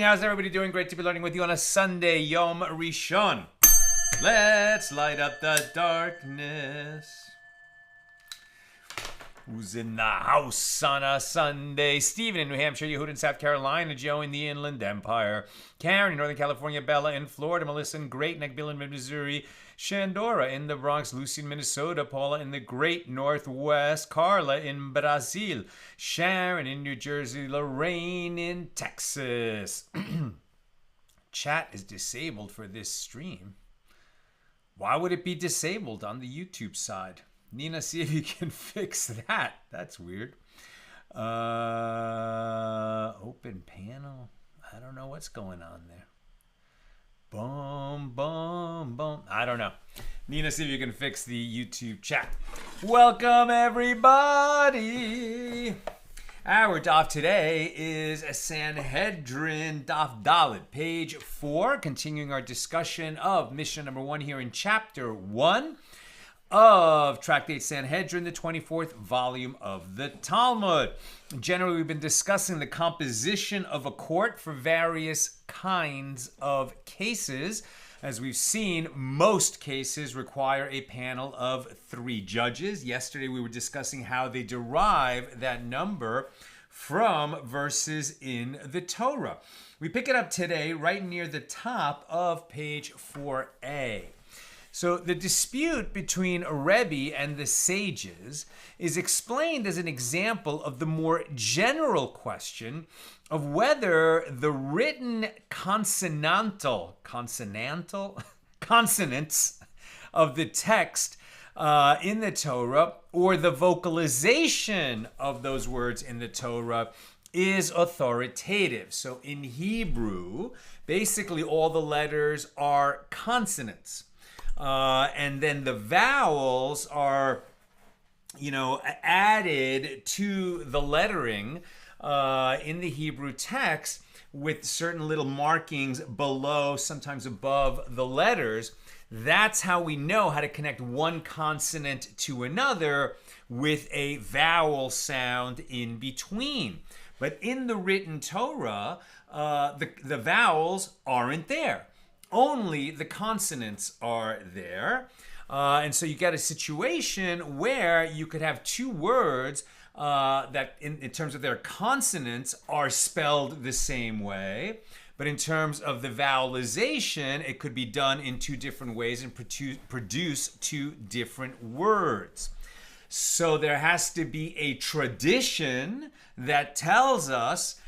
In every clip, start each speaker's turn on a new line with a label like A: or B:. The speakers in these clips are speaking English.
A: How's everybody doing? Great to be learning with you on a Sunday, Yom Rishon. Let's light up the darkness. Who's in the house on a Sunday? Stephen in New Hampshire, Yehud in South Carolina, Joe in the Inland Empire, Karen in Northern California, Bella in Florida, Melissa in Great Neck, Bill in Missouri, Shandora in the Bronx, Lucy in Minnesota, Paula in the Great Northwest, Carla in Brazil, Sharon in New Jersey, Lorraine in Texas. Chat is disabled for this stream. Why would it be disabled on the YouTube side? Nina, see if you can fix that. That's weird. Open panel. I don't know what's going on there. Boom, boom, boom. I don't know. Nina, see if you can fix the YouTube chat. Welcome, everybody. Our daf today is a Sanhedrin daf Dalet, page 4, continuing our discussion of Mishna number 1 here in chapter 1. Of Tractate Sanhedrin, the 24th volume of the Talmud. Generally, we've been discussing the composition of a court for various kinds of cases. As we've seen, most cases require a panel of 3 judges. Yesterday, we were discussing how they derive that number from verses in the Torah. We pick it up today right near the top of page 4a. So the dispute between Rebbe and the sages is explained as an example of the more general question of whether the written consonants of the text in the Torah or the vocalization of those words in the Torah is authoritative. So in Hebrew, basically all the letters are consonants. And then the vowels are, added to the lettering in the Hebrew text with certain little markings below, sometimes above the letters. That's how we know how to connect one consonant to another with a vowel sound in between. But in the written Torah, the vowels aren't there. Only the consonants are there. And so you get a situation where you could have 2 words that in terms of their consonants are spelled the same way. But in terms of the vowelization, it could be done in 2 different ways and produce 2 different words. So there has to be a tradition that tells us,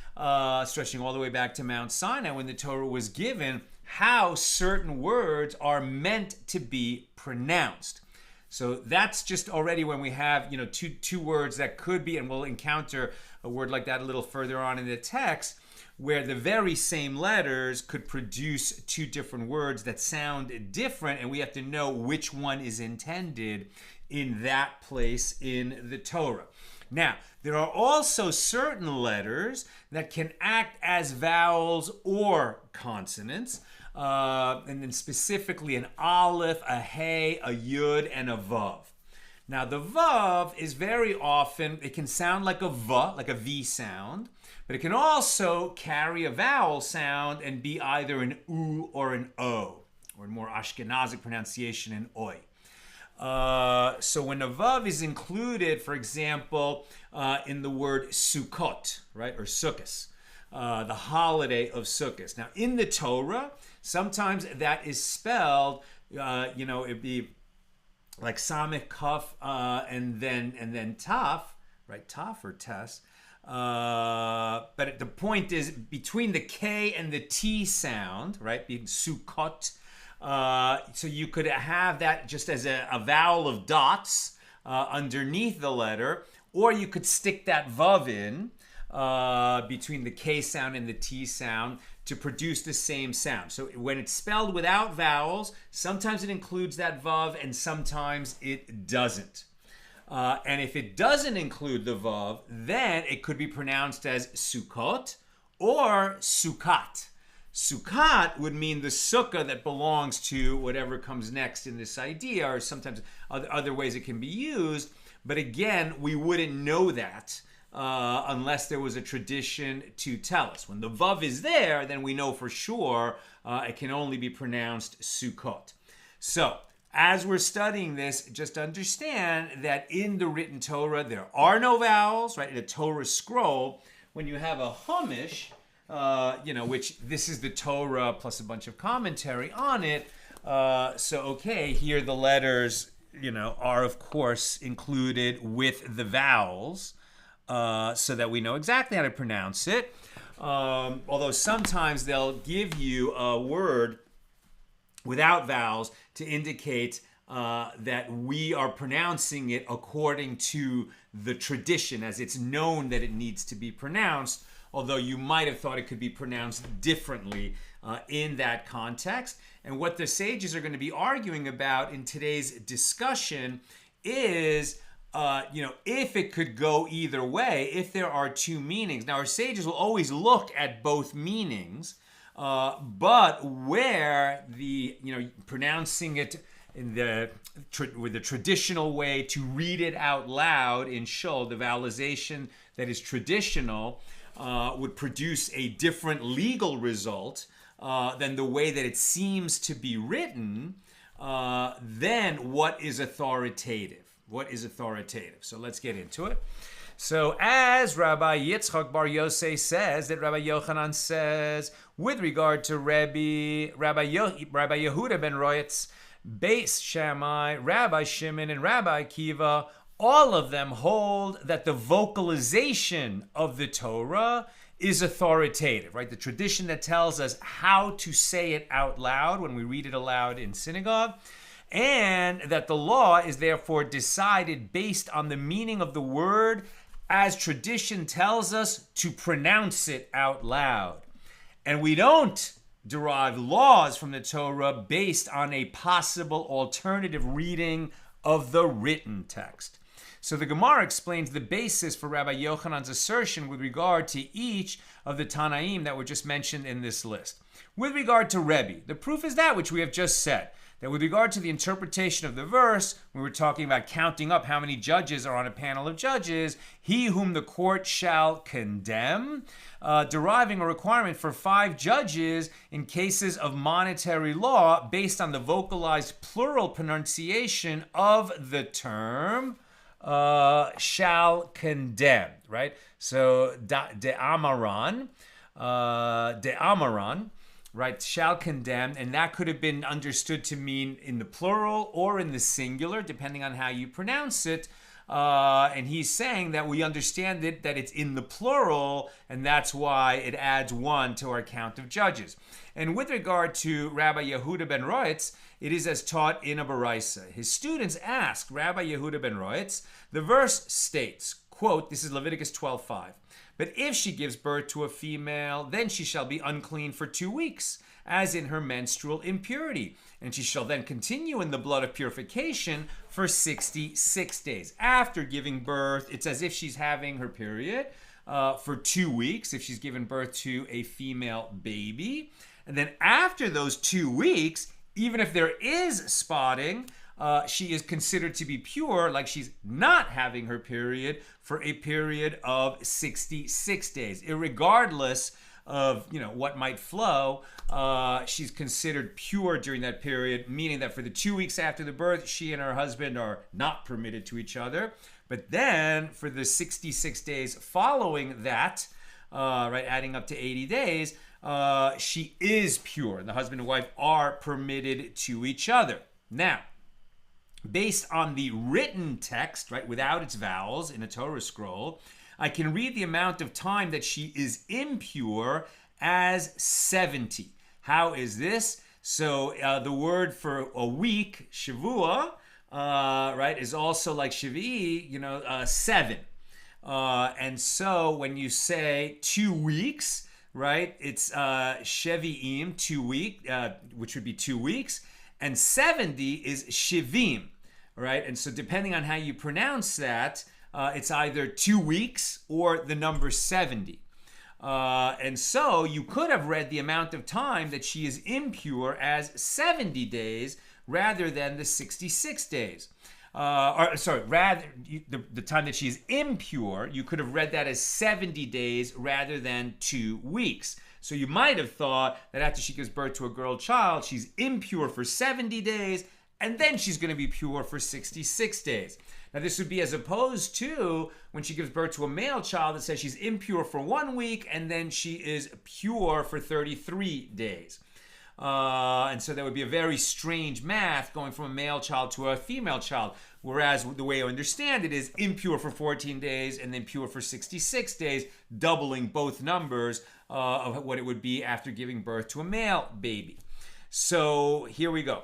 A: stretching all the way back to Mount Sinai when the Torah was given, how certain words are meant to be pronounced. So that's just already when we have, two words that could be, and we'll encounter a word like that a little further on in the text, where the very same letters could produce 2 different words that sound different, and we have to know which one is intended in that place in the Torah. Now, there are also certain letters that can act as vowels or consonants. And then specifically an aleph, a hey, a yud, and a vav. Now the vav is very often, it can sound like a v, like a V sound, but it can also carry a vowel sound and be either an u or an o, or in more Ashkenazic pronunciation, an oi. So when a vav is included, for example, in the word sukkot, right, or sukkahs, the holiday of Sukkot. Now, in the Torah, sometimes that is spelled, it'd be like Samech Kaf and then Taf, right? Taf or Tes. But the point is between the K and the T sound, right? Being Sukkot. So you could have that just as a vowel of dots underneath the letter, or you could stick that vav in between the K sound and the T sound to produce the same sound. So when it's spelled without vowels, sometimes it includes that vav and sometimes it doesn't. And if it doesn't include the vav, then it could be pronounced as Sukkot or Sukkat. Sukkat would mean the sukkah that belongs to whatever comes next in this idea, or sometimes other ways it can be used. But again, we wouldn't know that unless there was a tradition to tell us. When the vav is there, then we know for sure it can only be pronounced sukkot. So, as we're studying this, just understand that in the written Torah, there are no vowels, right? In a Torah scroll, when you have a Chumash, which this is the Torah plus a bunch of commentary on it. Here the letters, are of course included with the vowels, so that we know exactly how to pronounce it. Although sometimes they'll give you a word without vowels to indicate that we are pronouncing it according to the tradition, as it's known that it needs to be pronounced, although you might have thought it could be pronounced differently in that context. And what the sages are going to be arguing about in today's discussion is, if it could go either way, if there are two meanings. Now, our sages will always look at both meanings, but where the, pronouncing it in with the traditional way to read it out loud in shul, the vowelization that is traditional, would produce a different legal result than the way that it seems to be written, then what is authoritative? What is authoritative? So let's get into it. So as Rabbi Yitzchak Bar Yosei says, that Rabbi Yochanan says, with regard to Rabbi Yehuda ben Royetz, Beis Shammai, Rabbi Shimon, and Rabbi Akiva, all of them hold that the vocalization of the Torah is authoritative, right? The tradition that tells us how to say it out loud when we read it aloud in synagogue, and that the law is therefore decided based on the meaning of the word as tradition tells us to pronounce it out loud. And we don't derive laws from the Torah based on a possible alternative reading of the written text. So the Gemara explains the basis for Rabbi Yochanan's assertion with regard to each of the Tanaim that were just mentioned in this list. With regard to Rebbe, the proof is that which we have just said, that with regard to the interpretation of the verse, we were talking about counting up how many judges are on a panel of judges, he whom the court shall condemn, deriving a requirement for 5 judges in cases of monetary law based on the vocalized plural pronunciation of the term shall condemn, right? So de'amaran, right, shall condemn, and that could have been understood to mean in the plural or in the singular, depending on how you pronounce it. And he's saying that we understand it, that it's in the plural, and that's why it adds 1 to our count of judges. And with regard to Rabbi Yehuda ben Royetz, it is as taught in a Baraisa. His students asked Rabbi Yehuda ben Royetz, the verse states, quote, this is Leviticus 12:5, but if she gives birth to a female, then she shall be unclean for 2 weeks, as in her menstrual impurity. And she shall then continue in the blood of purification for 66 days. After giving birth, it's as if she's having her period for 2 weeks, if she's given birth to a female baby. And then after those 2 weeks, even if there is spotting, she is considered to be pure, like she's not having her period for a period of 66 days. Irregardless of what might flow, she's considered pure during that period, meaning that for the 2 weeks after the birth, she and her husband are not permitted to each other. But then for the 66 days following that, right, adding up to 80 days, she is pure. The husband and wife are permitted to each other. Now, based on the written text, right, without its vowels in a Torah scroll, I can read the amount of time that she is impure as 70. How is this? So the word for a week, shavua, right, is also like shavi'i, 7. And so when you say 2 weeks, right, it's shevi'im, 2 week, which would be 2 weeks, and 70 is shivim, right? And so depending on how you pronounce that, it's either 2 weeks or the number 70. And so you could have read the amount of time that she is impure as 70 days rather than the 66 days. the time that she is impure, you could have read that as 70 days rather than 2 weeks. So you might have thought that after she gives birth to a girl child, she's impure for 70 days, and then she's going to be pure for 66 days. Now, this would be as opposed to when she gives birth to a male child that says she's impure for 1 week, and then she is pure for 33 days. And so that would be a very strange math going from a male child to a female child. Whereas the way I understand it is impure for 14 days and then pure for 66 days, doubling both numbers of what it would be after giving birth to a male baby. So here we go.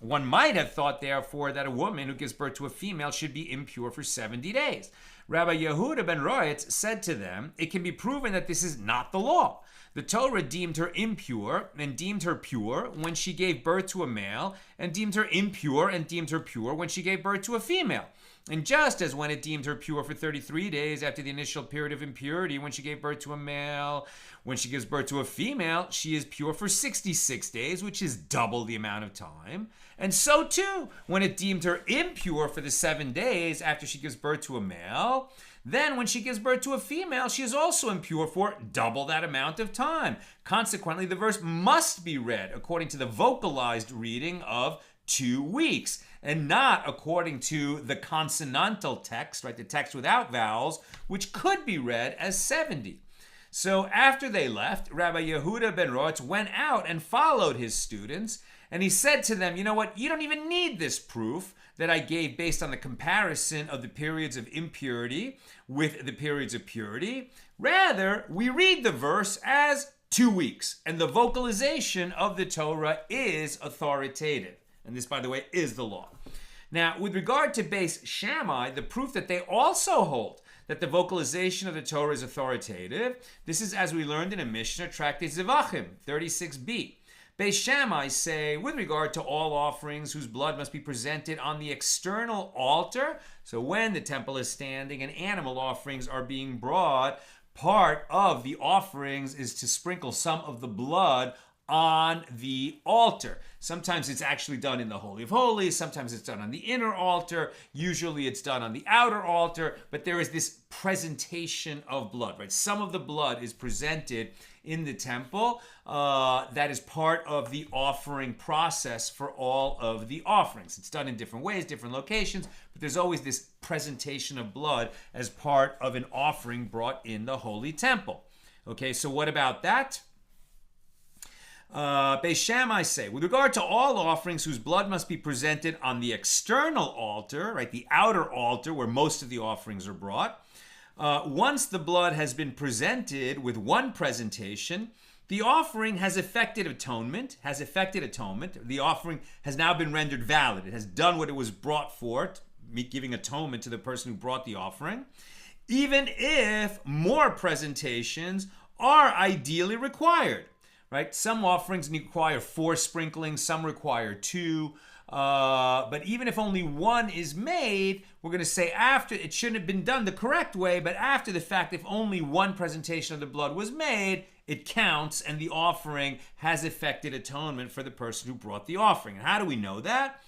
A: One might have thought, therefore, that a woman who gives birth to a female should be impure for 70 days. Rabbi Yehuda ben Roetz said to them, it can be proven that this is not the law. The Torah deemed her impure and deemed her pure when she gave birth to a male, and deemed her impure and deemed her pure when she gave birth to a female. And just as when it deemed her pure for 33 days after the initial period of impurity when she gave birth to a male, when she gives birth to a female, she is pure for 66 days, which is double the amount of time. And so too, when it deemed her impure for the 7 days after she gives birth to a male, then when she gives birth to a female, she is also impure for double that amount of time. Consequently, the verse must be read according to the vocalized reading of 2 weeks, and not according to the consonantal text, right, the text without vowels, which could be read as 70. So after they left, Rabbi Yehuda ben Roetz went out and followed his students, and he said to them, you know what, you don't even need this proof that I gave based on the comparison of the periods of impurity with the periods of purity. Rather, we read the verse as 2 weeks, and the vocalization of the Torah is authoritative. And this, by the way, is the law. Now, with regard to Beis Shammai, the proof that they also hold that the vocalization of the Torah is authoritative, this is as we learned in a Mishna, Tractate Zevachim, 36b. Beis Shammai say, with regard to all offerings whose blood must be presented on the external altar, so when the temple is standing and animal offerings are being brought, part of the offerings is to sprinkle some of the blood on the altar. Sometimes it's actually done in the Holy of Holies, sometimes it's done on the inner altar, usually it's done on the outer altar, but there is this presentation of blood, right? Some of the blood is presented in the temple. That is part of the offering process for all of the offerings. It's done in different ways, different locations, but there's always this presentation of blood as part of an offering brought in the Holy Temple. Okay, so what about that? Beis Shammai say, with regard to all offerings whose blood must be presented on the external altar, right, the outer altar where most of the offerings are brought, once the blood has been presented with one presentation, the offering has effected atonement. The offering has now been rendered valid. It has done what it was brought for, giving atonement to the person who brought the offering, even if more presentations are ideally required. Right? Some offerings require 4 sprinklings, some require 2. But even if only one is made, we're going to say after, it shouldn't have been done the correct way, but after the fact, if only one presentation of the blood was made, it counts and the offering has effected atonement for the person who brought the offering. And how do we know that?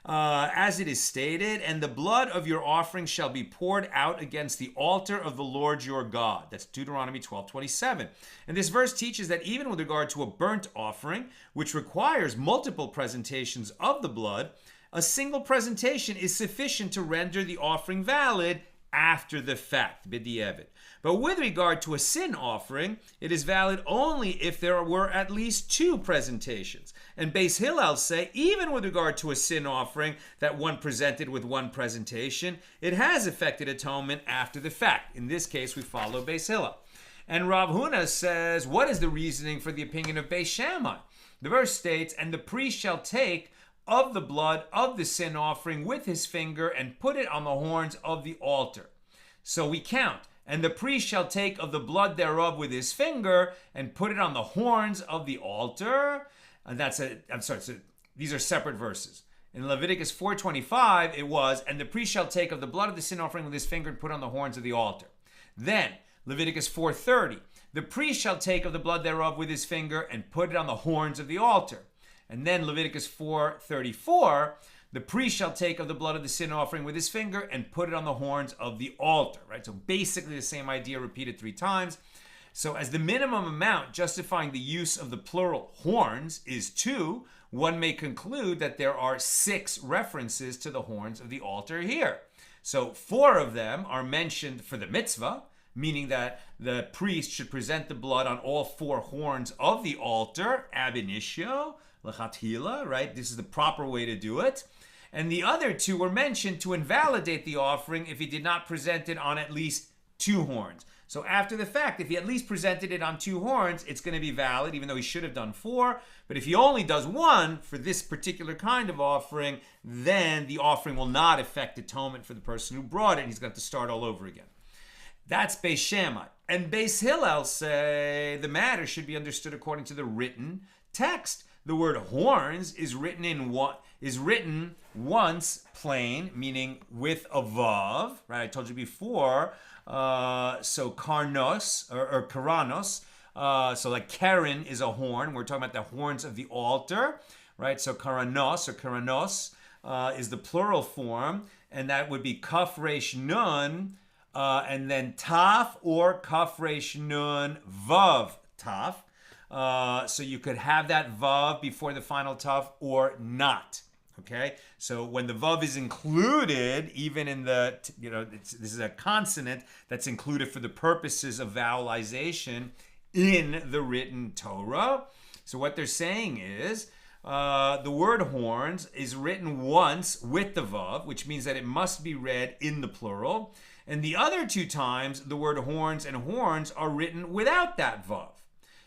A: As it is stated, and the blood of your offering shall be poured out against the altar of the Lord your God. That's Deuteronomy 12:27. And this verse teaches that even with regard to a burnt offering, which requires multiple presentations of the blood, a single presentation is sufficient to render the offering valid after the fact, b'di'evet. But with regard to a sin offering, it is valid only if there were at least 2 presentations. And Beis Hillel say, even with regard to a sin offering that one presented with one presentation, it has effected atonement after the fact. In this case, we follow Beis Hillel. And Rav Huna says, what is the reasoning for the opinion of Beis Shammai? The verse states, and the priest shall take of the blood of the sin offering with his finger and put it on the horns of the altar. So we count. And the priest shall take of the blood thereof with his finger and put it on the horns of the altar. And so these are separate verses. In Leviticus 4:25, it was, and the priest shall take of the blood of the sin offering with his finger and put it on the horns of the altar. Then, Leviticus 4:30, the priest shall take of the blood thereof with his finger and put it on the horns of the altar. And then Leviticus 4:34, The priest shall take of the blood of the sin offering with his finger and put it on the horns of the altar, right? So basically the same idea repeated 3 times. So as the minimum amount justifying the use of the plural horns is 2, one may conclude that there are 6 references to the horns of the altar here. So 4 of them are mentioned for the mitzvah, meaning that the priest should present the blood on all 4 horns of the altar, ab initio, lechatchila, right? This is the proper way to do it. And the other 2 were mentioned to invalidate the offering if he did not present it on at least 2 horns. So after the fact, if he at least presented it on 2 horns, it's going to be valid, even though he should have done 4. But if he only does 1 for this particular kind of offering, then the offering will not affect atonement for the person who brought it, and he's going to have to start all over again. That's Beis Shammai. And Beis Hillel say the matter should be understood according to the written text. The word horns is written once plain, meaning with a vav, right? I told you before. So karnos or karanos. So like Karen is a horn. We're talking about the horns of the altar, right? So karanos or karanos is the plural form, and that would be kaf resh nun, and then taf or kaf resh nun vav taf. So you could have that vav before the final taf or not. Okay, so when the vav is included, even in the, this is a consonant that's included for the purposes of vowelization in the written Torah. So what they're saying is the word horns is written once with the vav, which means that it must be read in the plural. And the other 2 times, the word horns and horns are written without that vav,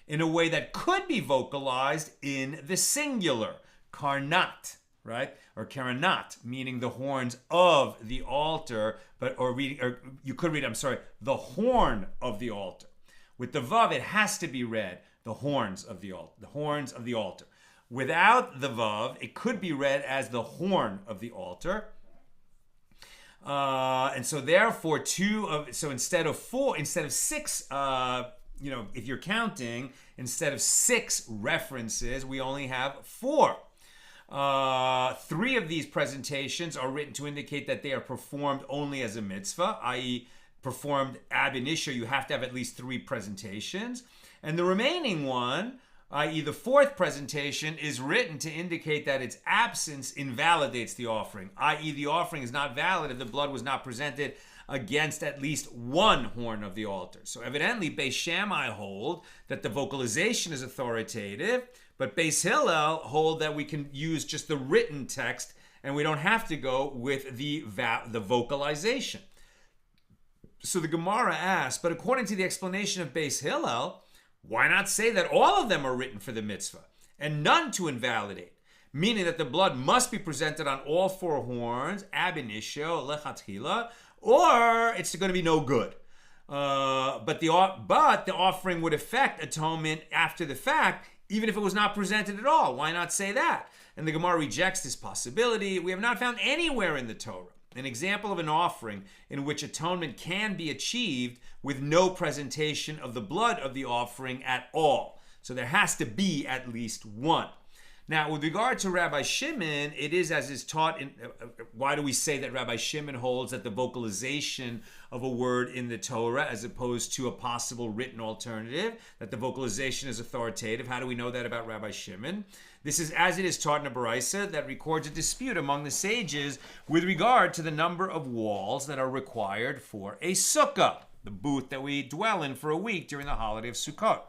A: in a way that could be vocalized in the singular, karnat. Right? Or karanat, meaning the horns of the altar, or you could read, the horn of the altar. With the vav, it has to be read, the horns of the altar, the horns of the altar. Without the vav, it could be read as the horn of the altar. And so therefore, instead of 6, if you're counting, instead of 6 references, we only have 4. 3 of these presentations are written to indicate that they are performed only as a mitzvah, i.e. performed ab initio. You have to have at least 3 presentations. And the remaining one, i.e. the 4th presentation, is written to indicate that its absence invalidates the offering, i.e. the offering is not valid if the blood was not presented against at least 1 horn of the altar. So evidently, Beis Shammai hold that the vocalization is authoritative, but Beis Hillel hold that we can use just the written text and we don't have to go with the vocalization. So the Gemara asks, but according to the explanation of Beis Hillel, why not say that all of them are written for the mitzvah and none to invalidate? Meaning that the blood must be presented on all 4 horns, ab initio, lechatchila, or it's going to be no good. But the offering would affect atonement after the fact, even if it was not presented at all. Why not say that? And the Gemara rejects this possibility. We have not found anywhere in the Torah an example of an offering in which atonement can be achieved with no presentation of the blood of the offering at all. So there has to be at least 1. Now, with regard to Rabbi Shimon, it is as is taught in, why do we say that Rabbi Shimon holds that the vocalization of a word in the Torah, as opposed to a possible written alternative, that the vocalization is authoritative? How do we know that about Rabbi Shimon? This is as it is taught in a Baraisa that records a dispute among the sages with regard to the number of walls that are required for a sukkah, the booth that we dwell in for a week during the holiday of Sukkot.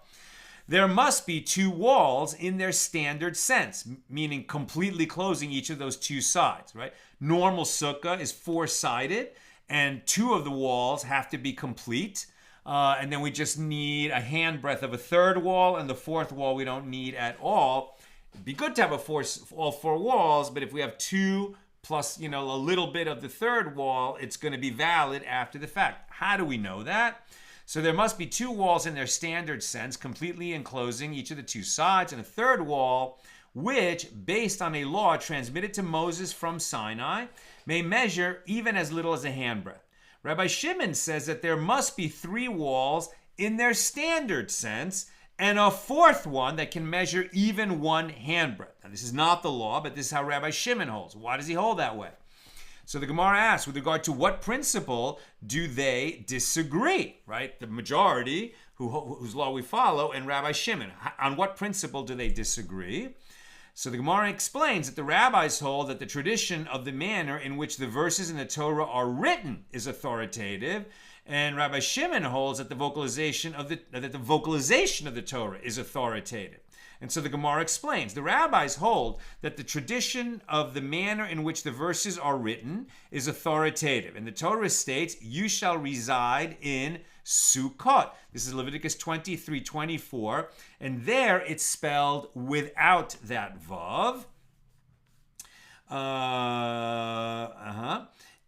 A: There must be 2 walls in their standard sense, meaning completely closing each of those 2 sides, right? Normal sukkah is 4-sided, and 2 of the walls have to be complete. And then we just need a handbreadth of a 3rd wall, and the 4th wall we don't need at all. It'd be good to have all 4 walls, but if we have 2 plus, a little bit of the 3rd wall, it's going to be valid after the fact. How do we know that? So there must be 2 walls in their standard sense, completely enclosing each of the 2 sides, and a 3rd wall, which, based on a law transmitted to Moses from Sinai, may measure even as little as a handbreadth. Rabbi Shimon says that there must be 3 walls in their standard sense, and a fourth one that can measure even one handbreadth. Now, this is not the law, but this is how Rabbi Shimon holds. Why does he hold that way? So the Gemara asks, with regard to what principle do they disagree, right? The majority, whose law we follow, and Rabbi Shimon. On what principle do they disagree? So the Gemara explains that the rabbis hold that the tradition of the manner in which the verses in the Torah are written is authoritative, and Rabbi Shimon holds that the vocalization of the Torah is authoritative. And so the Gemara explains, the rabbis hold that the tradition of the manner in which the verses are written is authoritative. And the Torah states, you shall reside in Sukkot. This is Leviticus 23:24. And there it's spelled without that vav.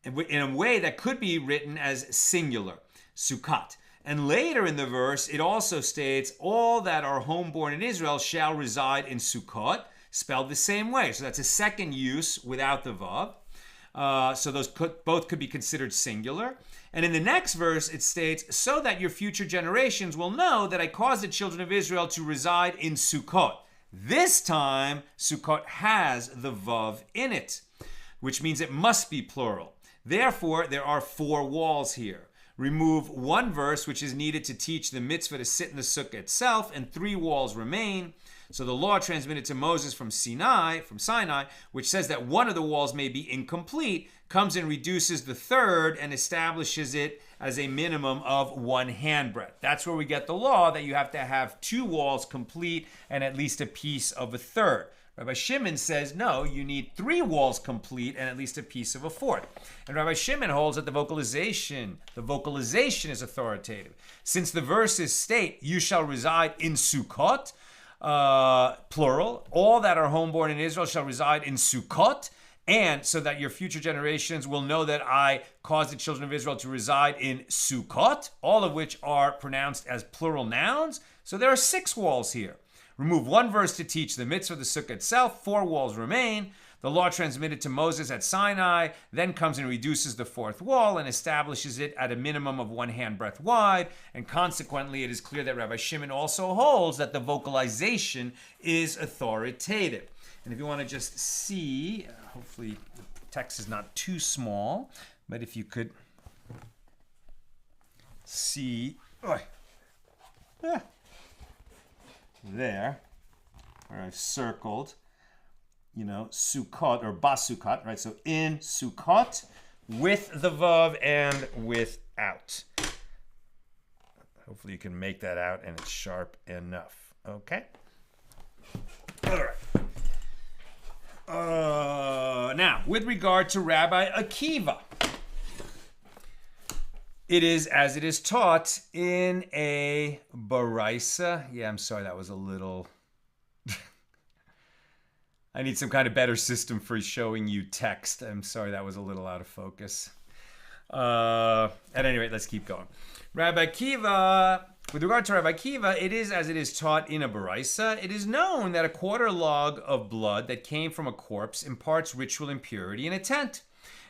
A: In a way that could be written as singular, Sukkot. And later in the verse, it also states, all that are homeborn in Israel shall reside in Sukkot, spelled the same way. So that's a second use without the vav. So those both could be considered singular. And in the next verse, it states, so that your future generations will know that I caused the children of Israel to reside in Sukkot. This time, Sukkot has the vav in it, which means it must be plural. Therefore, there are 4 walls here. Remove one verse which is needed to teach the mitzvah to sit in the sukkah itself, and 3 walls remain. So the law transmitted to Moses from Sinai, which says that one of the walls may be incomplete, comes and reduces the third and establishes it as a minimum of 1 handbreadth. That's where we get the law that you have to have 2 walls complete and at least a piece of a third. Rabbi Shimon says, no, you need 3 walls complete and at least a piece of a fourth. And Rabbi Shimon holds that the vocalization is authoritative. Since the verses state, you shall reside in Sukkot, plural, all that are homeborn in Israel shall reside in Sukkot, and so that your future generations will know that I caused the children of Israel to reside in Sukkot, all of which are pronounced as plural nouns. So there are 6 walls here. Remove one verse to teach the mitzvah of the sukkah itself, 4 walls remain. The law transmitted to Moses at Sinai then comes and reduces the 4th wall and establishes it at a minimum of 1 handbreadth wide. And consequently, it is clear that Rabbi Shimon also holds that the vocalization is authoritative. And if you want to just see, hopefully the text is not too small, but if you could see, there, where I've circled, Sukkot or Basukot, right? So in Sukkot, with the vav and without. Hopefully you can make that out and it's sharp enough. Okay? All right. Now, with regard to Rabbi Akiva, it is as it is taught in a baraisa. Yeah, I'm sorry, that was a little... I need some kind of better system for showing you text. I'm sorry, that was a little out of focus. At any rate, let's keep going. Rabbi Akiva, with regard to Rabbi Akiva, it is as it is taught in a baraisa. It is known that a quarter log of blood that came from a corpse imparts ritual impurity in a tent.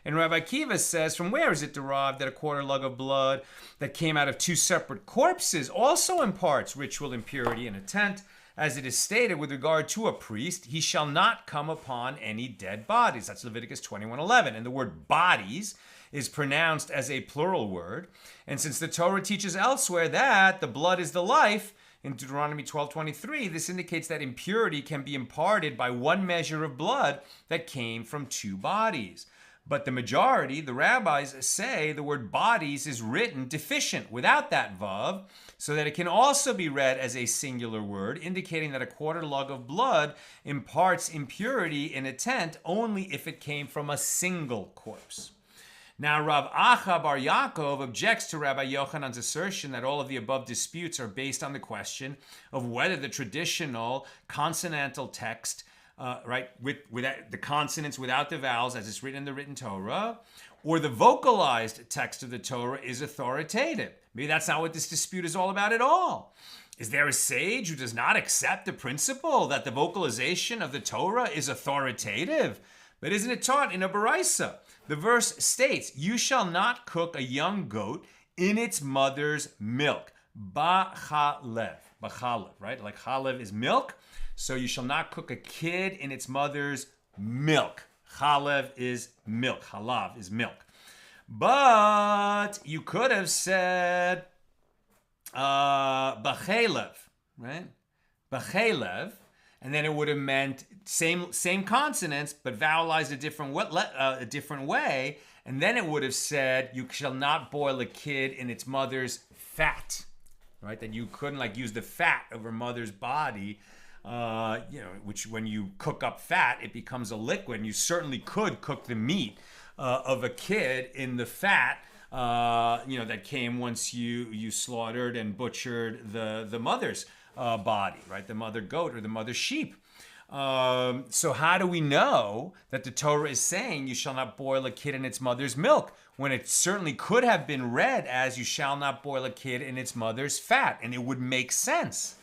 A: And Rabbi Akiva says, from where is it derived that a quarter lug of blood that came out of 2 separate corpses also imparts ritual impurity in a tent? As it is stated with regard to a priest, he shall not come upon any dead bodies. That's Leviticus 21:11. And the word bodies is pronounced as a plural word. And since the Torah teaches elsewhere that the blood is the life, in Deuteronomy 12:23, this indicates that impurity can be imparted by 1 measure of blood that came from 2 bodies. But the majority, the rabbis, say the word bodies is written deficient without that vav, so that it can also be read as a singular word, indicating that a quarter lug of blood imparts impurity in a tent only if it came from a single corpse. Now, Rav Acha Bar Yaakov objects to Rabbi Yochanan's assertion that all of the above disputes are based on the question of whether the traditional consonantal text with the consonants without the vowels, as it's written in the written Torah, or the vocalized text of the Torah is authoritative. Maybe that's not what this dispute is all about at all. Is there a sage who does not accept the principle that the vocalization of the Torah is authoritative? But isn't it taught in a baraisa? The verse states, you shall not cook a young goat in its mother's milk. bachalev. Bachalev, right? Like chalev is milk. So you shall not cook a kid in its mother's milk. Chalev is milk. Halav is milk. But you could have said bachalev, right? Bachalev. And then it would have meant same consonants, but vowelized a different way. And then it would have said, you shall not boil a kid in its mother's fat, right? That you couldn't use the fat of her mother's body, which when you cook up fat, it becomes a liquid. And you certainly could cook the meat of a kid in the fat, that came once you slaughtered and butchered the mother's body, right? The mother goat or the mother sheep. So how do we know that the Torah is saying you shall not boil a kid in its mother's milk, when it certainly could have been read as you shall not boil a kid in its mother's fat, and it would make sense.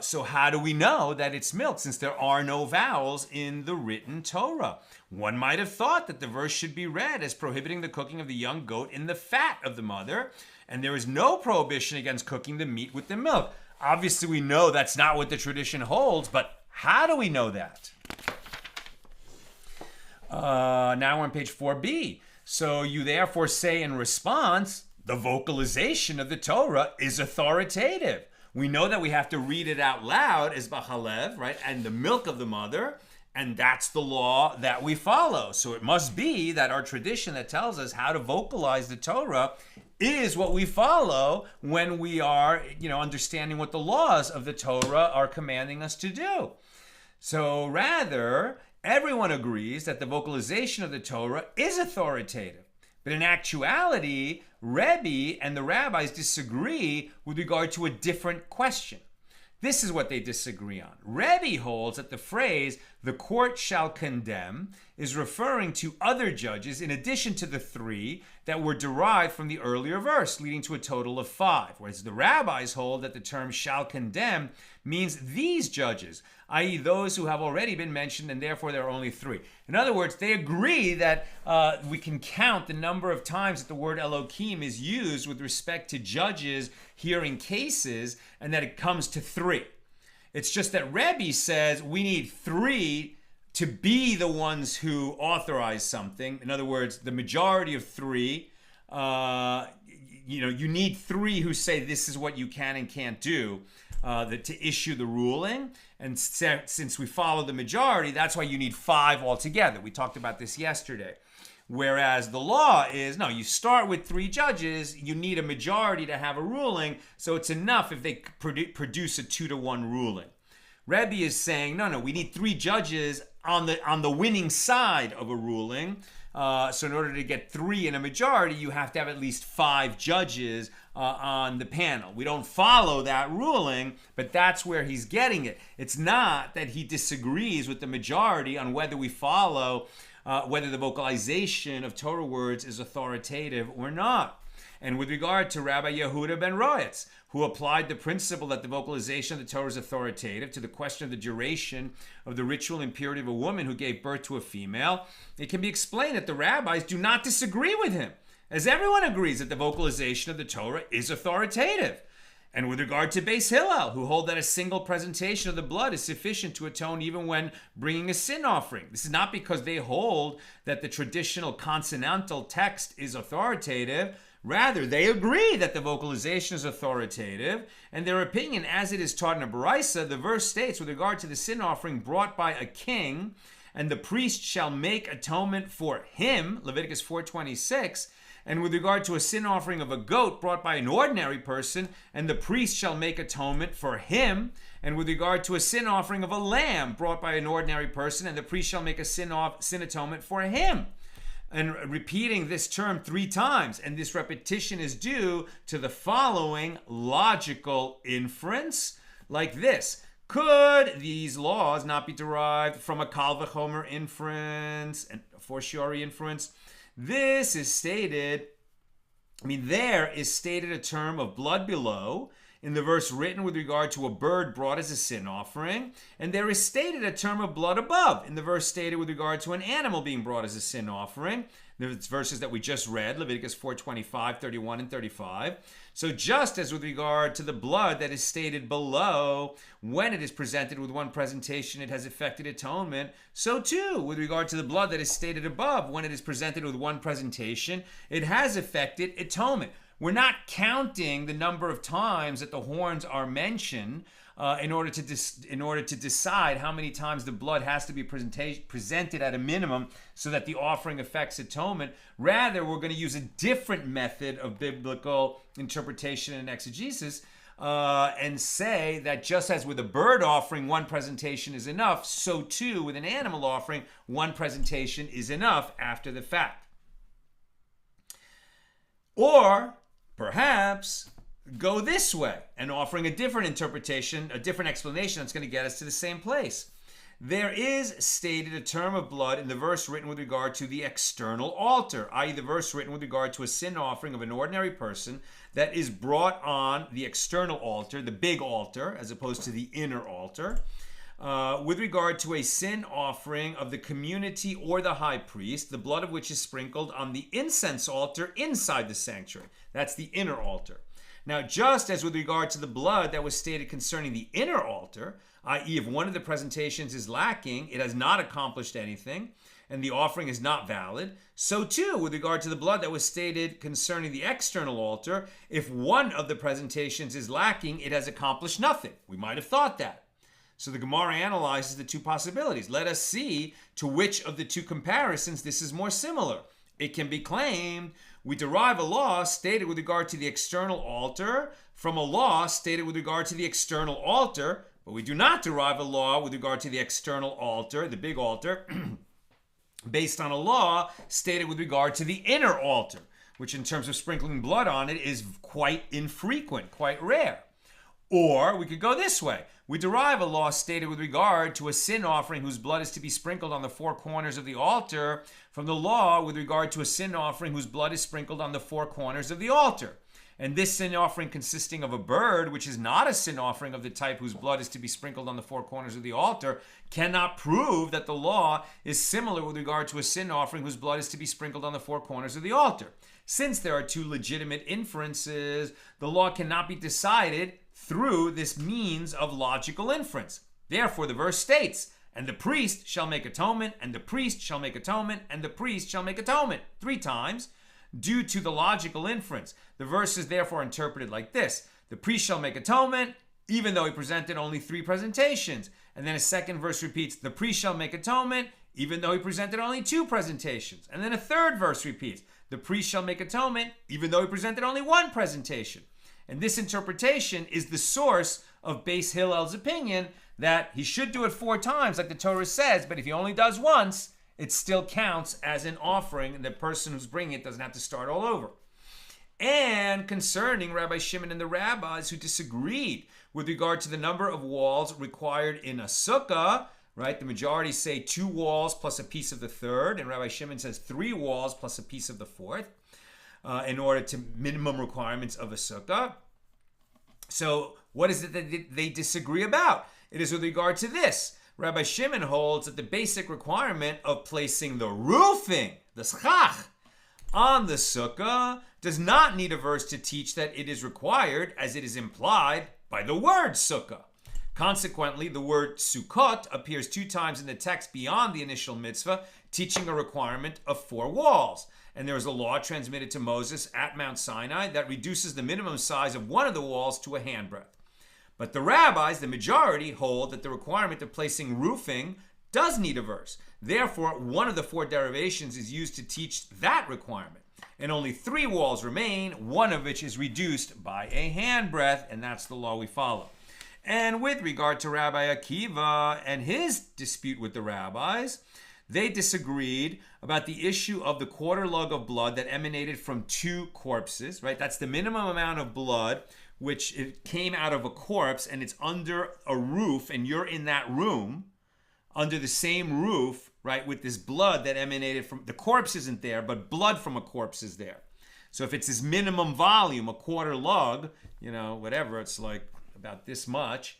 A: So how do we know that it's milk, since there are no vowels in the written Torah? One might have thought that the verse should be read as prohibiting the cooking of the young goat in the fat of the mother, and there is no prohibition against cooking the meat with the milk. Obviously, we know that's not what the tradition holds, but how do we know that? Now we're on page 4b. So you therefore say in response, the vocalization of the Torah is authoritative. We know that we have to read it out loud as bachalev, right? And the milk of the mother, and that's the law that we follow. So it must be that our tradition that tells us how to vocalize the Torah is what we follow when we are, understanding what the laws of the Torah are commanding us to do. So rather, everyone agrees that the vocalization of the Torah is authoritative. But in actuality, Rebbe and the rabbis disagree with regard to a different question. This is what they disagree on. Rebbe holds that the phrase, the court shall condemn, is referring to other judges in addition to the 3 that were derived from the earlier verse, leading to a total of 5. Whereas the rabbis hold that the term shall condemn means these judges, i.e. those who have already been mentioned, and therefore there are only 3. In other words, they agree that we can count the number of times that the word Elohim is used with respect to judges hearing cases, and that it comes to 3. It's just that Rebbe says we need 3 to be the ones who authorize something. In other words, the majority of 3, you need 3 who say this is what you can and can't do to issue the ruling. And since we follow the majority, that's why you need 5 altogether. We talked about this yesterday. Whereas the law is, no, you start with 3 judges, you need a majority to have a ruling, so it's enough if they produce a 2-to-1 ruling. Rebbe is saying, no, we need 3 judges on the winning side of a ruling. So in order to get 3 in a majority, you have to have at least 5 judges on the panel. We don't follow that ruling, but that's where he's getting it. It's not that he disagrees with the majority on whether we follow whether the vocalization of Torah words is authoritative or not. And with regard to Rabbi Yehuda ben Roetz, who applied the principle that the vocalization of the Torah is authoritative to the question of the duration of the ritual impurity of a woman who gave birth to a female, it can be explained that the rabbis do not disagree with him, as everyone agrees that the vocalization of the Torah is authoritative. And with regard to Beis Hillel, who hold that a single presentation of the blood is sufficient to atone even when bringing a sin offering. This is not because they hold that the traditional consonantal text is authoritative. Rather, they agree that the vocalization is authoritative, and their opinion, as it is taught in a Baraisa, the verse states, with regard to the sin offering brought by a king, and the priest shall make atonement for him, Leviticus 4:26, and with regard to a sin offering of a goat brought by an ordinary person, and the priest shall make atonement for him, and with regard to a sin offering of a lamb brought by an ordinary person, and the priest shall make a sin atonement for him. And repeating this term 3 times, and this repetition is due to the following logical inference, like this. Could these laws not be derived from a kal v'chomer inference and a fortiori inference? This is stated, there is stated a term of blood below in the verse written with regard to a bird brought as a sin offering, and there is stated a term of blood above in the verse stated with regard to an animal being brought as a sin offering. There's verses that we just read, Leviticus 4:25, 31, and 35. So just as with regard to the blood that is stated below, when it is presented with one presentation, it has effected atonement, so too with regard to the blood that is stated above, when it is presented with one presentation, it has effected atonement. We're not counting the number of times that the horns are mentioned in order to decide how many times the blood has to be presented at a minimum so that the offering affects atonement. Rather, we're going to use a different method of biblical interpretation and exegesis and say that just as with a bird offering, one presentation is enough, so too with an animal offering, one presentation is enough after the fact. Or perhaps go this way and offering a different interpretation, a different explanation that's going to get us to the same place. There is stated a term of blood in the verse written with regard to the external altar, i.e. the verse written with regard to a sin offering of an ordinary person that is brought on the external altar, the big altar, as opposed to the inner altar, with regard to a sin offering of the community or the high priest, the blood of which is sprinkled on the incense altar inside the sanctuary. That's the inner altar. Now, just as with regard to the blood that was stated concerning the inner altar, i.e. if one of the presentations is lacking, it has not accomplished anything, and the offering is not valid, so too with regard to the blood that was stated concerning the external altar, if one of the presentations is lacking, it has accomplished nothing. We might have thought that. So the Gemara analyzes the two possibilities. Let us see to which of the two comparisons this is more similar. It can be claimed we derive a law stated with regard to the external altar from a law stated with regard to the external altar, but we do not derive a law with regard to the external altar, the big altar, based on a law stated with regard to the inner altar, which in terms of sprinkling blood on it is quite infrequent, quite rare. Or we could go this way. We derive a law stated with regard to a sin offering whose blood is to be sprinkled on the four corners of the altar from the law with regard to a sin offering whose blood is sprinkled on the four corners of the altar. And this sin offering consisting of a bird, which is not a sin offering of the type whose blood is to be sprinkled on the four corners of the altar, cannot prove that the law is similar with regard to a sin offering whose blood is to be sprinkled on the four corners of the altar. Since there are two legitimate inferences, the law cannot be decided through this means of logical inference. Therefore, the verse states, and the priest shall make atonement, and the priest shall make atonement, and the priest shall make atonement, 3 times, due to the logical inference. The verse is therefore interpreted like this. The priest shall make atonement, even though he presented only 3 presentations. And then a second verse repeats, the priest shall make atonement, even though he presented only 2 presentations. And then a third verse repeats, the priest shall make atonement, even though he presented only 1 presentation. And this interpretation is the source of Beis Hillel's opinion that he should do it 4 times, like the Torah says, but if he only does once, it still counts as an offering, and the person who's bringing it doesn't have to start all over. And concerning Rabbi Shimon and the rabbis who disagreed with regard to the number of walls required in a sukkah, right? The majority say 2 walls plus a piece of the third, and Rabbi Shimon says 3 walls plus a piece of the fourth. In order to minimum requirements of a sukkah. So what is it that they disagree about? It is with regard to this. Rabbi Shimon holds that the basic requirement of placing the roofing, the schach, on the sukkah does not need a verse to teach that it is required, as it is implied by the word sukkah. Consequently, the word sukkot appears 2 times in the text beyond the initial mitzvah, teaching a requirement of 4 walls. And there is a law transmitted to Moses at Mount Sinai that reduces the minimum size of one of the walls to a handbreadth. But the rabbis, the majority, hold that the requirement of placing roofing does need a verse. Therefore, one of the 4 derivations is used to teach that requirement. And only 3 walls remain, one of which is reduced by a handbreadth, and that's the law we follow. And with regard to Rabbi Akiva and his dispute with the rabbis, they disagreed about the issue of the quarter lug of blood that emanated from 2 corpses, right? That's the minimum amount of blood which it came out of a corpse, and it's under a roof, and you're in that room under the same roof, right, with this blood that emanated from the corpse isn't there, but blood from a corpse is there. So if it's this minimum volume, a quarter lug, whatever, it's like about this much,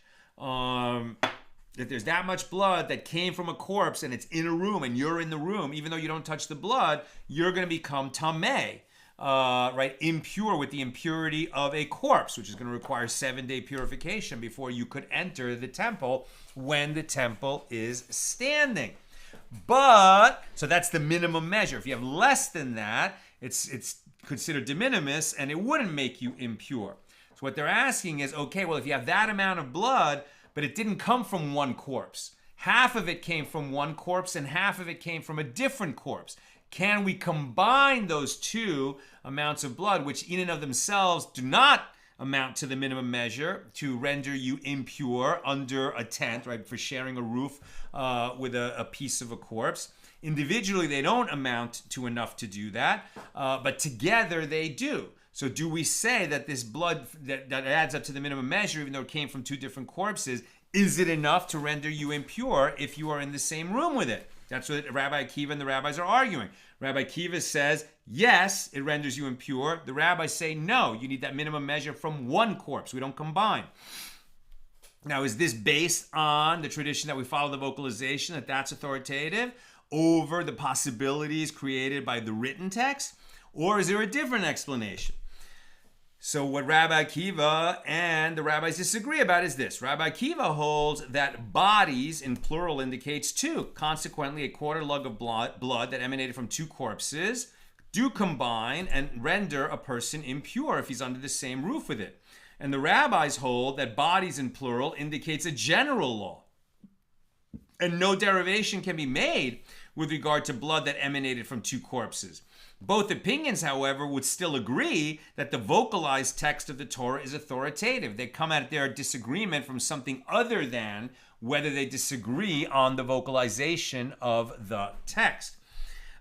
A: if there's that much blood that came from a corpse and it's in a room and you're in the room, even though you don't touch the blood, you're going to become tameh. right, impure with the impurity of a corpse, which is going to require 7-day purification before you could enter the temple when the temple is standing. But, so that's the minimum measure. If you have less than that, it's considered de minimis, and it wouldn't make you impure. So what they're asking is, okay, well, if you have that amount of blood, but it didn't come from one corpse, half of it came from one corpse and half of it came from a different corpse, can we combine those two amounts of blood, which in and of themselves do not amount to the minimum measure, to render you impure under a tent, right, for sharing a roof with a piece of a corpse? Individually, they don't amount to enough to do that, but together they do. So do we say that this blood that adds up to the minimum measure, even though it came from two different corpses, is it enough to render you impure if you are in the same room with it? That's what Rabbi Akiva and the rabbis are arguing. Rabbi Akiva says, yes, it renders you impure. The rabbis say, no, you need that minimum measure from one corpse. We don't combine. Now, is this based on the tradition that we follow, the vocalization, that that's authoritative over the possibilities created by the written text? Or is there a different explanation? So what Rabbi Akiva and the rabbis disagree about is this. Rabbi Akiva holds that bodies, in plural, indicates two. Consequently, a quarter lug of blood that emanated from two corpses do combine and render a person impure if he's under the same roof with it. And the rabbis hold that bodies, in plural, indicates a general law. And no derivation can be made with regard to blood that emanated from two corpses. Both opinions, however, would still agree that the vocalized text of the Torah is authoritative. They come at their disagreement from something other than whether they disagree on the vocalization of the text.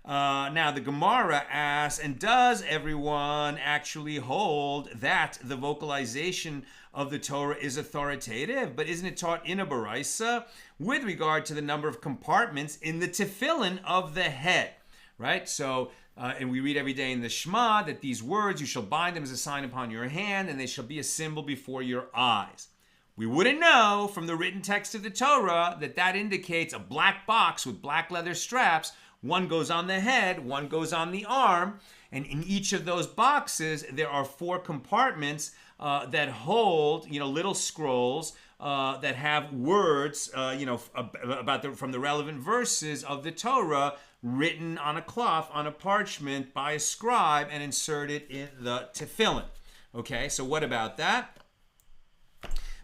A: Now, the Gemara asks, and does everyone actually hold that the vocalization of the Torah is authoritative? But isn't it taught in a baraisa with regard to the number of compartments in the tefillin of the head? Right? So, and we read every day in the Shema that these words, you shall bind them as a sign upon your hand, and they shall be a symbol before your eyes. We wouldn't know from the written text of the Torah that that indicates a black box with black leather straps. One goes on the head, one goes on the arm, and in each of those boxes, there are 4 compartments that hold, little scrolls that have words, from the relevant verses of the Torah written on a cloth, on a parchment by a scribe and inserted in the tefillin. Okay, so what about that?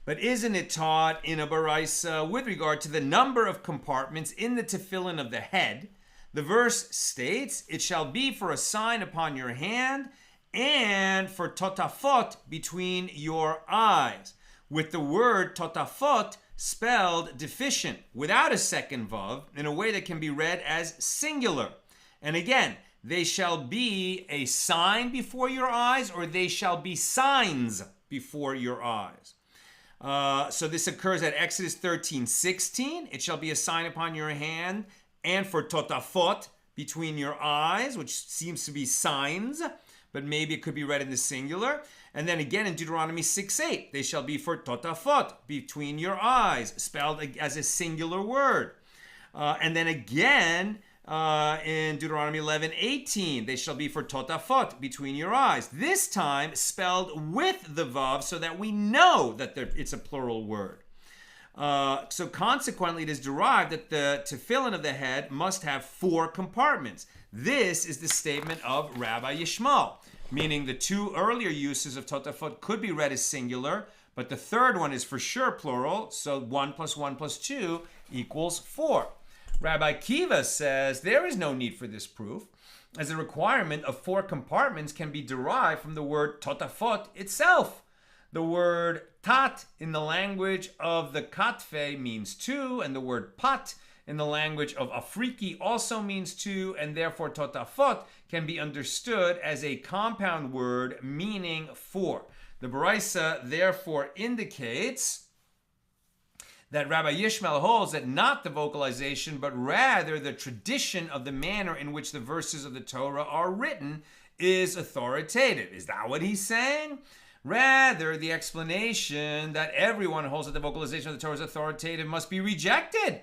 A: But isn't it taught in a baraisa with regard to the number of compartments in the tefillin of the head? The verse states, it shall be for a sign upon your hand and for totafot between your eyes. With the word totafot spelled deficient without a second vav in a way that can be read as singular. And again, they shall be a sign before your eyes, or they shall be signs before your eyes. So this occurs at Exodus 13:16. It shall be a sign upon your hand, and for totafot between your eyes, which seems to be signs, but maybe it could be read in the singular. And then again in Deuteronomy 6:8, they shall be for totafot between your eyes, spelled as a singular word. And then again in Deuteronomy 11:18, they shall be for totafot between your eyes. This time spelled with the vav, so that we know that it's a plural word. So consequently, it is derived that the tefillin of the head must have 4 compartments. This is the statement of Rabbi Yishmael, meaning the 2 earlier uses of totafot could be read as singular, but the third one is for sure plural, so 1 + 1 + 2 = 4. Rabbi Akiva says there is no need for this proof, as the requirement of 4 compartments can be derived from the word totafot itself. The word tat in the language of the Katfe means 2, and the word pat in the language of Afriki also means 2, and therefore totafot can be understood as a compound word meaning 4. The Baraisa therefore indicates that Rabbi Yishmael holds that not the vocalization, but rather the tradition of the manner in which the verses of the Torah are written is authoritative. Is that what he's saying? Rather, the explanation that everyone holds that the vocalization of the Torah is authoritative must be rejected.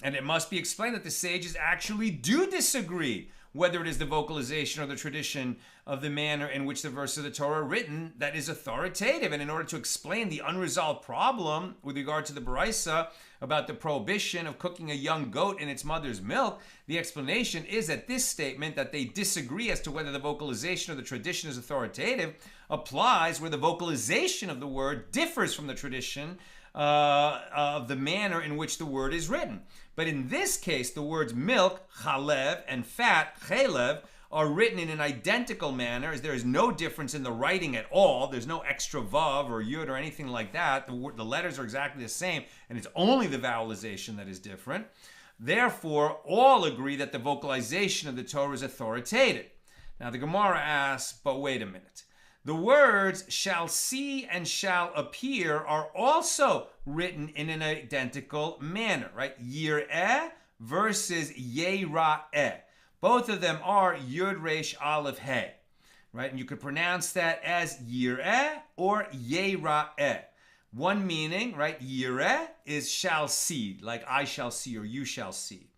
A: And it must be explained that the sages actually do disagree whether it is the vocalization or the tradition of the manner in which the verse of the Torah are written that is authoritative. And in order to explain the unresolved problem with regard to the Baraisa about the prohibition of cooking a young goat in its mother's milk, the explanation is that this statement that they disagree as to whether the vocalization or the tradition is authoritative applies where the vocalization of the word differs from the tradition of the manner in which the word is written. But in this case, the words milk, chalev, and fat, chalev, are written in an identical manner, as there is no difference in the writing at all. There's no extra vav or yud or anything like that. The letters are exactly the same, and it's only the vowelization that is different. Therefore, all agree that the vocalization of the Torah is authoritative. Now, the Gemara asks, but wait a minute. The words shall see and shall appear are also written in an identical manner, right? Yir'eh versus Yera'eh. Both of them are Yud Resh Aleph He, right? And you could pronounce that as Yir'eh or Yera'eh. One meaning, right? Yir'eh is shall see, like I shall see or you shall see.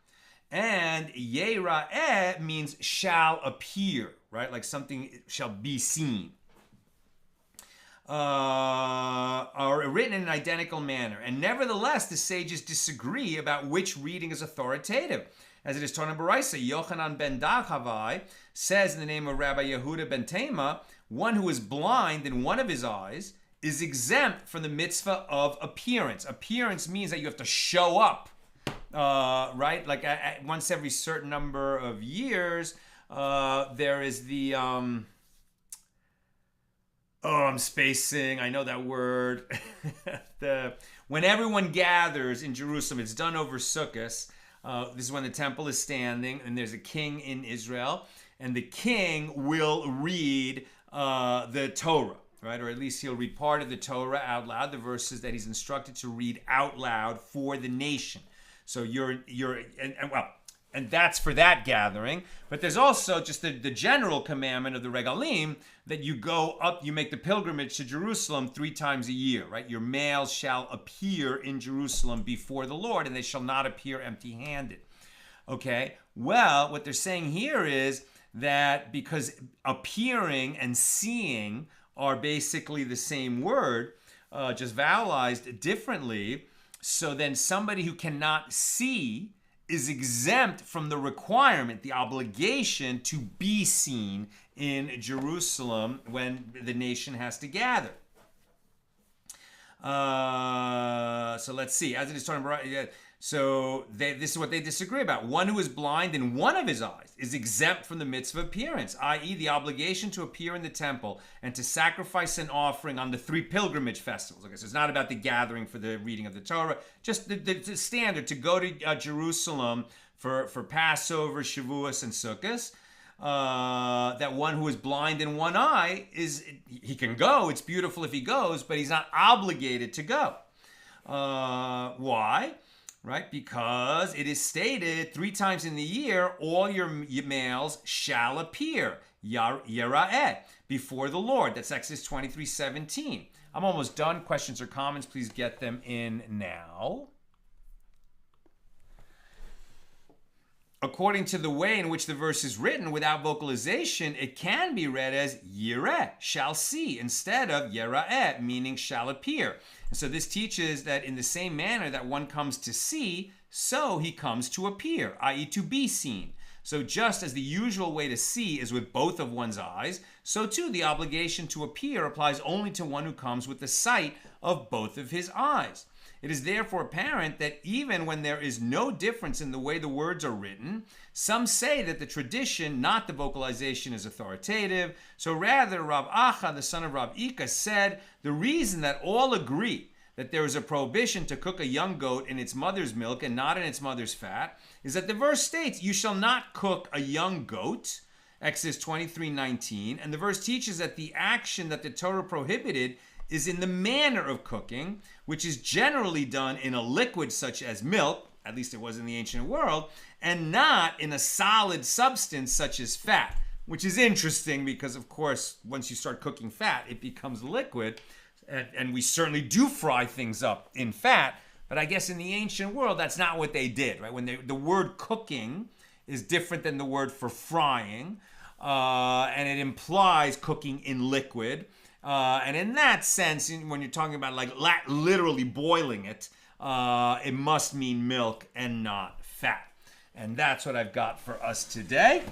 A: And Yera'eh means shall appear, right? Like something shall be seen. Are written in an identical manner. And nevertheless, the sages disagree about which reading is authoritative. As it is taught in Baraisa, Yochanan ben Dachavai says in the name of Rabbi Yehuda ben Tema, one who is blind in one of his eyes is exempt from the mitzvah of appearance. Appearance means that you have to show up, right? Like once every certain number of years, there is the... I'm spacing. I know that word. When everyone gathers in Jerusalem, it's done over sukkah. This is when the temple is standing, and there's a king in Israel, and the king will read the Torah, right? Or at least he'll read part of the Torah out loud, the verses that he's instructed to read out loud for the nation. So and that's for that gathering. But there's also just the general commandment of the regalim that you go up, you make the pilgrimage to Jerusalem 3 times a year, right? Your males shall appear in Jerusalem before the Lord, and they shall not appear empty-handed. Okay? Well, what they're saying here is that because appearing and seeing are basically the same word, just vowelized differently, so then somebody who cannot see is exempt from the requirement, the obligation to be seen in Jerusalem when the nation has to gather. So let's see. As it is talking about, this is what they disagree about. One who is blind in one of his eyes is exempt from the mitzvah of appearance, i.e. the obligation to appear in the temple and to sacrifice an offering on the 3 pilgrimage festivals. Okay, so it's not about the gathering for the reading of the Torah, just the standard to go to Jerusalem for Passover, Shavuos, and Sukkot. That one who is blind in one eye, he can go. It's beautiful if he goes, but he's not obligated to go. Why? Right? Because it is stated 3 times in the year, all your males shall appear, Yera'eh, before the Lord. That's Exodus 23:17. I'm almost done. Questions or comments, please get them in now. According to the way in which the verse is written, without vocalization, it can be read as Yireh, shall see, instead of Yera'eh, meaning shall appear. And so this teaches that in the same manner that one comes to see, so he comes to appear, i.e. to be seen. So just as the usual way to see is with both of one's eyes, so too the obligation to appear applies only to one who comes with the sight of both of his eyes. It is therefore apparent that even when there is no difference in the way the words are written, some say that the tradition, not the vocalization, is authoritative. So rather, Rav Acha, the son of Rav Ika, said the reason that all agree that there is a prohibition to cook a young goat in its mother's milk and not in its mother's fat is that the verse states, you shall not cook a young goat, Exodus 23:19, and the verse teaches that the action that the Torah prohibited is in the manner of cooking, which is generally done in a liquid such as milk, at least it was in the ancient world, and not in a solid substance such as fat, which is interesting because, of course, once you start cooking fat, it becomes liquid, and we certainly do fry things up in fat, but I guess in the ancient world, that's not what they did, right? When the word cooking is different than the word for frying, and it implies cooking in liquid. And in that sense, when you're talking about like literally boiling it, it must mean milk and not fat. And that's what I've got for us today.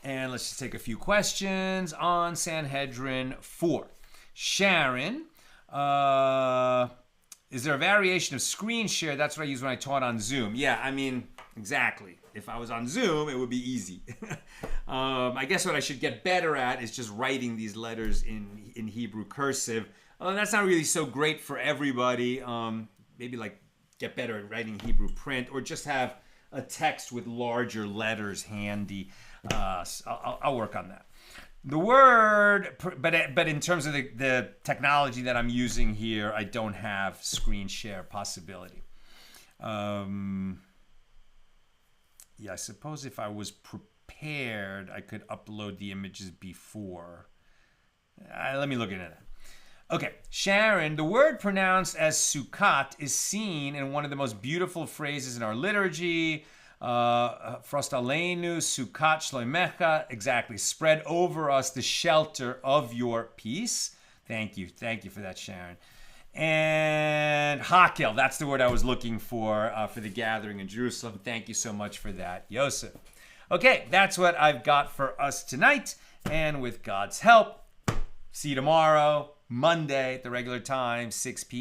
A: And let's just take a few questions on Sanhedrin 4. Sharon, is there a variation of screen share? That's what I use when I taught on Zoom. Yeah, I mean, exactly. If I was on Zoom, it would be easy. I guess what I should get better at is just writing these letters in Hebrew cursive. That's not really so great for everybody. Maybe like get better at writing Hebrew print, or just have a text with larger letters handy. So I'll work on that. The word, but in terms of the technology that I'm using here, I don't have screen share possibility. Yeah, I suppose if I was prepared, I could upload the images before. Let me look into that. Okay, Sharon, the word pronounced as sukkah is seen in one of the most beautiful phrases in our liturgy. Frost aleinu sukkot shloimecha. Exactly. Spread over us the shelter of your peace. Thank you for that, Sharon. And hakel, that's the word I was looking for the gathering in Jerusalem. Thank you so much for that, Yosef. Okay, that's what I've got for us tonight. And with God's help, see you tomorrow, Monday at the regular time, 6 p.m.